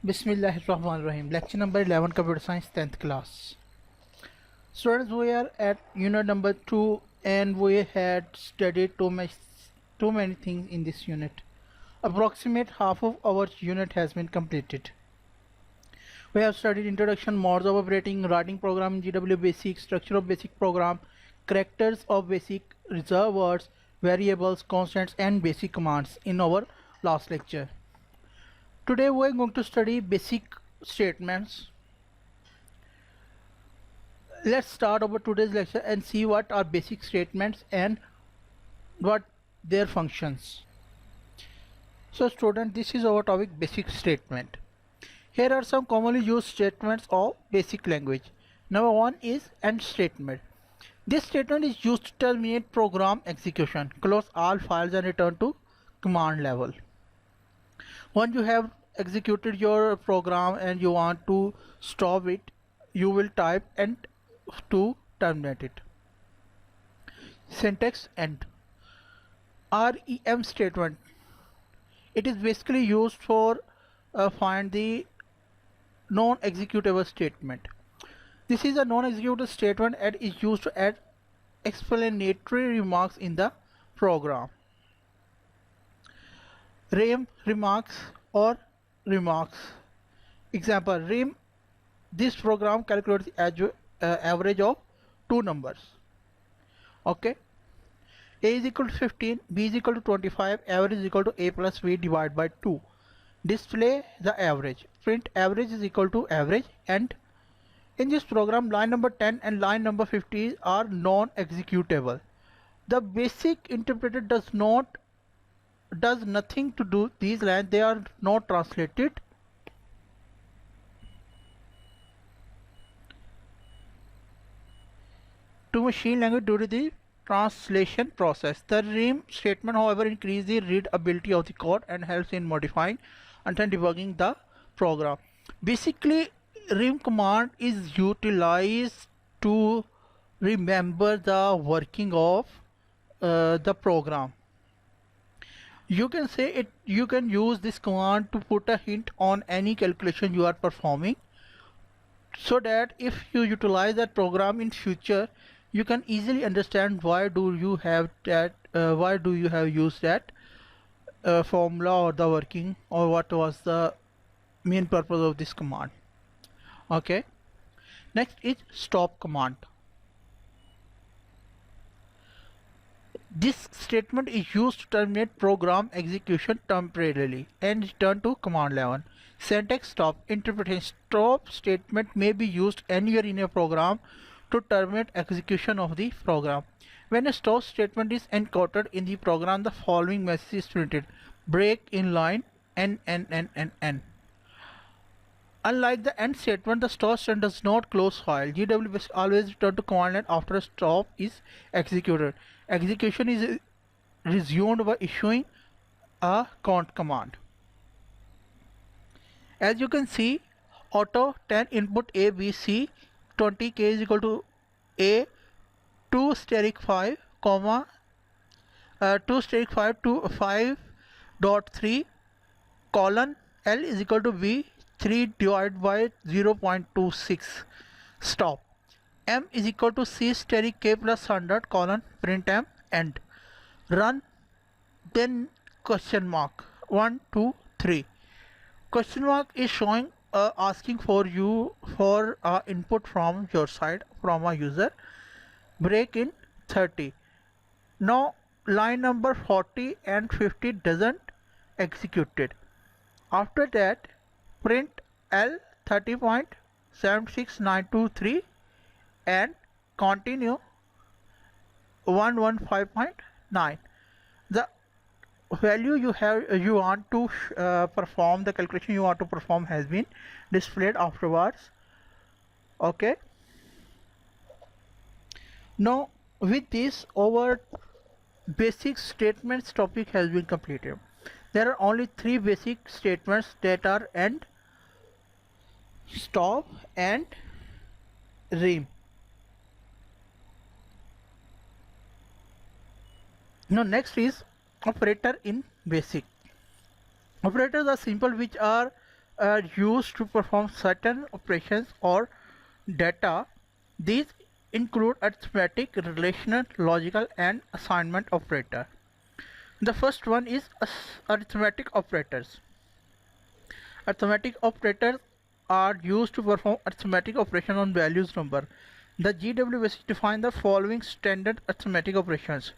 Bismillahirrahmanirrahim. Lecture number 11, Computer Science, 10th class. Students, we are at unit number 2 and we had studied too many things in this unit. Approximate half of our unit has been completed. We have studied introduction, modes of operating, writing program, GW basic, structure of basic program, characters of basic, reserved words, variables, constants and basic commands in our last lecture. Today we are going to study basic statements. Let's start our today's lecture and see what are basic statements and what their functions. So student, this is our topic, basic statement. Here are some commonly used statements of basic language. Number one is end statement. This statement is used to terminate program execution, close all files and return to command level. Once you have executed your program and you want to stop it, you will type end to terminate it. Syntax end. REM statement. It is basically used for find the non-executable statement. This is a non-executable statement and is used to add explanatory remarks in the program. Rem remarks or remarks. Example, rem, this program calculates the average of two numbers. Okay, a is equal to 15, b is equal to 25, average is equal to a plus b divided by 2. Display the average. Print average is equal to average. And in this program, line number 10 and line number 50 are non-executable. The basic interpreter does nothing to do these lines. They are not translated to machine language due to the translation process. The rem statement, however, increases the readability of the code and helps in modifying and then debugging the program. Basically, rem command is utilized to remember the working of the program. You can say it. You can use this command to put a hint on any calculation you are performing, so that if you utilize that program in future, you can easily understand why do you have used that formula or the working, or what was the main purpose of this command. Okay, next is stop command. This statement is used to terminate program execution temporarily and return to command level. Syntax stop. Interpretation. Stop statement may be used anywhere in a program to terminate execution of the program. When a stop statement is encountered in the program, the following message is printed: break in line n. Unlike the end statement, the stop statement does not close file. GW always return to command line after a stop is executed. Execution is resumed by issuing a count command. As you can see, auto 10 input A, B, C, 20 K is equal to A, 2 steric 5, comma 2 steric 5 to 5.3 colon L is equal to B, 3 divided by 0.26. Stop. M is equal to C steric K plus 100 colon print M end. Run, then question mark 1, 2, 3. Question mark is showing asking for input from your side, from a user. Break in 30. Now line number 40 and 50 doesn't executed. After that, print L 30.76923 and continue 115.9. The value you want to perform, the calculation you want to perform has been displayed afterwards. Okay, now with this, our basic statements topic has been completed. There are only three basic statements, that are end, stop and rem. Now next is operator in basic. Operators are simple, which are are used to perform certain operations or data. These include arithmetic, relational, logical, and assignment operator. The first one is arithmetic operators. Arithmetic operators are used to perform arithmetic operation on values number. The GWBasic defines the following standard arithmetic operations: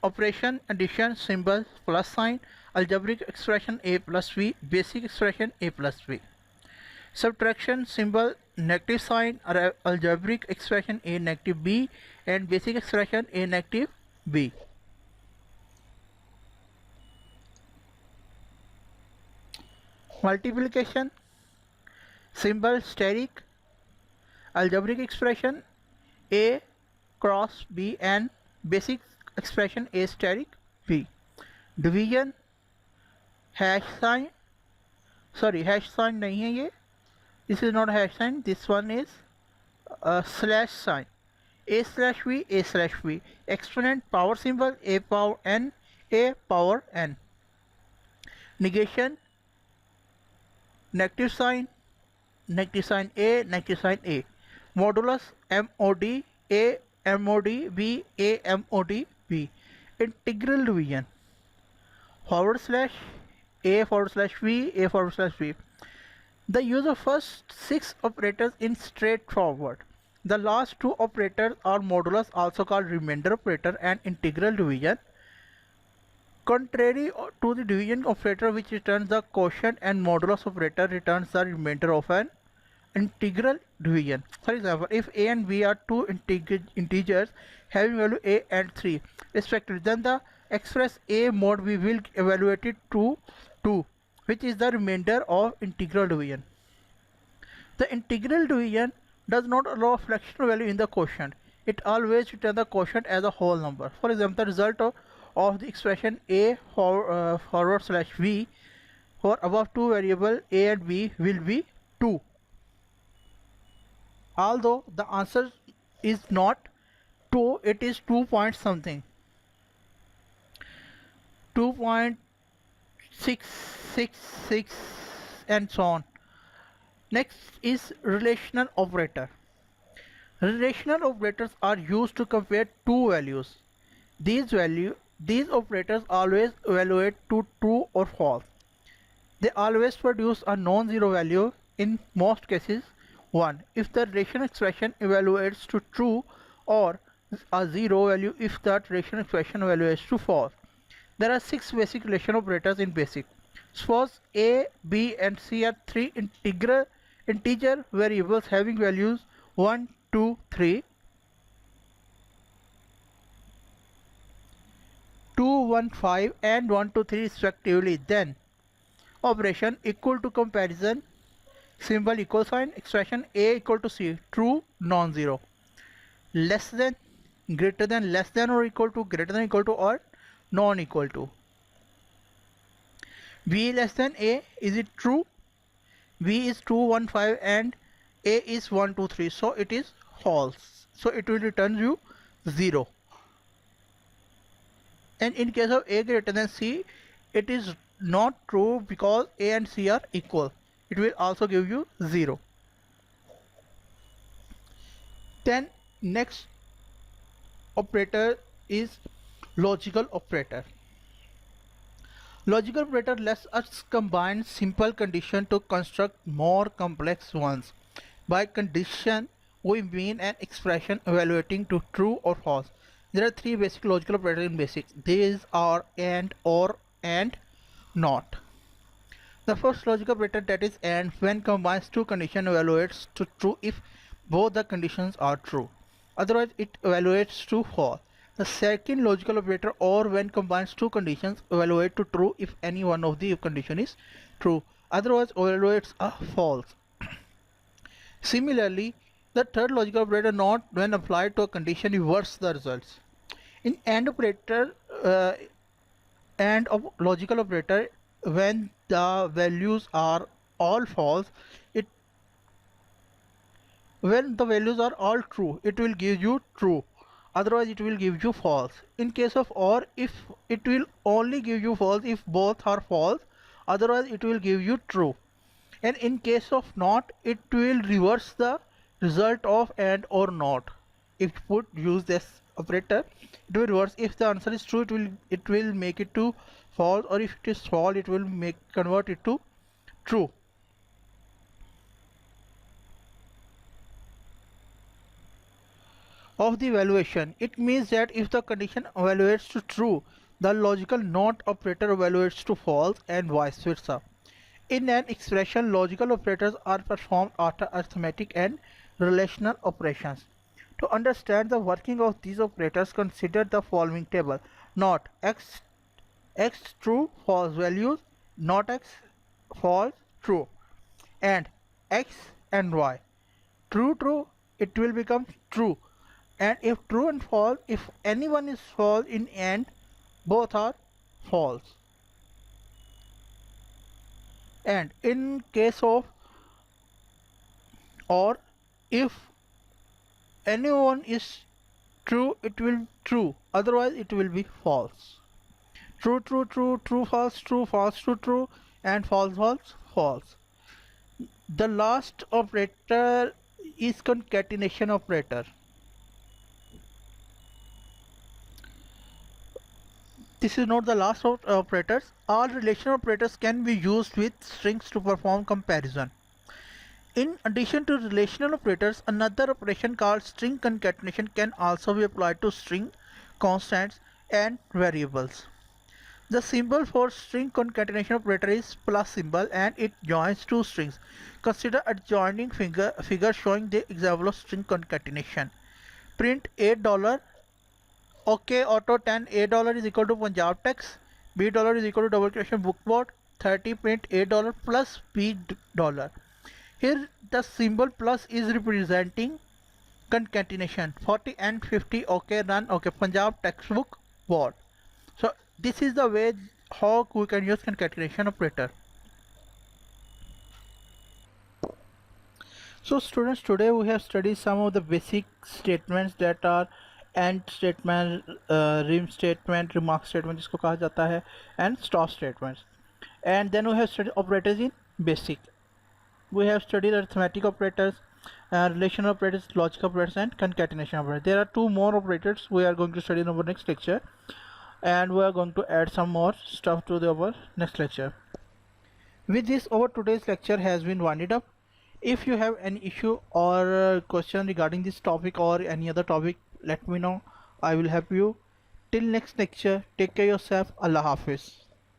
operation, addition, symbol, plus sign, algebraic expression a plus b, basic expression a plus b. Subtraction, symbol, negative sign, algebraic expression a negative b, and basic expression a negative b. Multiplication, symbol steric, algebraic expression a cross b, and basic expression a steric b. Division, hash sign, sorry hash sign नहीं है ये, this is not hash sign, this one is slash sign, a slash v, a slash v. Exponent, power symbol, a power n, a power n. Negation, negative sign a, negative sign a. Modulus, mod a, mod b, a mod b. Integral division, forward slash a forward slash v, a forward slash v. The use of first 6 operators is straightforward. The last 2 operators are modulus, also called remainder operator, and integral division. Contrary to the division operator, which returns the quotient, and modulus operator returns the remainder of an integral division. For example, if a and b are two integers having value a and 3 respectively, then the express a mod b will evaluate it to 2, which is the remainder of integral division. The integral division does not allow a fractional value in the quotient. It always returns the quotient as a whole number. For example, the result of the expression a forward slash v for above two variables a and b will be 2. Although the answer is not 2, it is 2 point something, 2.666 and so on. Next is relational operator. Relational operators are used to compare two values. These operators always evaluate to true or false. They always produce a non-zero value, in most cases 1 if the relation expression evaluates to true, or a 0 value if that relation expression evaluates to false. There are 6 basic relation operators in BASIC. Suppose a, b and c are 3 integer variables having values 1, 2, 3. 2, 1, 5 and 1, 2, 3 respectively. Then operation equal to comparison, symbol equal sign, expression a equal to c, true, non-zero. Less than, greater than, less than or equal to, greater than equal to, or non-equal to. b less than a, is it true? b is 2, 1, 5 and a is 1, 2, 3, so it is false, so it will return you 0. And in case of a greater than c, it is not true because a and c are equal. It will also give you 0. Then next operator is logical operator. Logical operator lets us combine simple conditions to construct more complex ones. By condition, we mean an expression evaluating to true or false. There are 3 basic logical operators in BASIC. These are AND, OR, and NOT. The first logical operator, that is AND, when combines 2 conditions, evaluates to true if both the conditions are true. Otherwise, it evaluates to false. The second logical operator, OR, when combines 2 conditions, evaluates to true if any one of the condition is true. Otherwise, evaluates a false. Similarly, the third logical operator, NOT, when applied to a condition, reverses the results. In AND operator, AND of logical operator, when the values are all false, when the values are all true, it will give you true. Otherwise, it will give you false. In case of OR, if it will only give you false if both are false. Otherwise, it will give you true. and in case of not, it will reverse the result of and or not. If you put use this operator, it will reverse. If the answer is true, it will make it to false, or if it is false, it will make convert it to true. Of the evaluation, it means that if the condition evaluates to true, the logical not operator evaluates to false, and vice versa. In an expression, logical operators are performed after arithmetic and relational operations. To understand the working of these operators, consider the following table. Not x true false values, not x false true, and x and y. True true, it will become true, and if true and false, if anyone is false in end, both are false. And in case of or, if anyone is true, it will true, otherwise it will be false. True true true, true false true, false true true, and false false false. The last operator is concatenation operator. This is not the last of operators. All relational operators can be used with strings to perform comparison. In addition to relational operators, another operation called string concatenation can also be applied to string, constants, and variables. The symbol for string concatenation operator is plus symbol, and it joins two strings. Consider adjoining figure showing the example of string concatenation. Print $8. OK auto 10 $8 is equal to Punjab tax. $B is equal to double quotation bookboard. 30 print $8 plus $B. Here the symbol plus is representing concatenation. 40 and 50 OK run OK Punjab textbook board. So this is the way how we can use concatenation operator. So students, today we have studied some of the basic statements that are end statement, rem statement, remark statement जिसको कहा जाता है, end stop statements. And then we have studied operators in BASIC. We have studied arithmetic operators, relational operators, logical operators, and concatenation operators. There are two more operators we are going to study in our next lecture, and we are going to add some more stuff to our next lecture. With this, our today's lecture has been winded up. If you have any issue or question regarding this topic or any other topic, let me know. I will help you. Till next lecture, take care yourself. Allah Hafiz.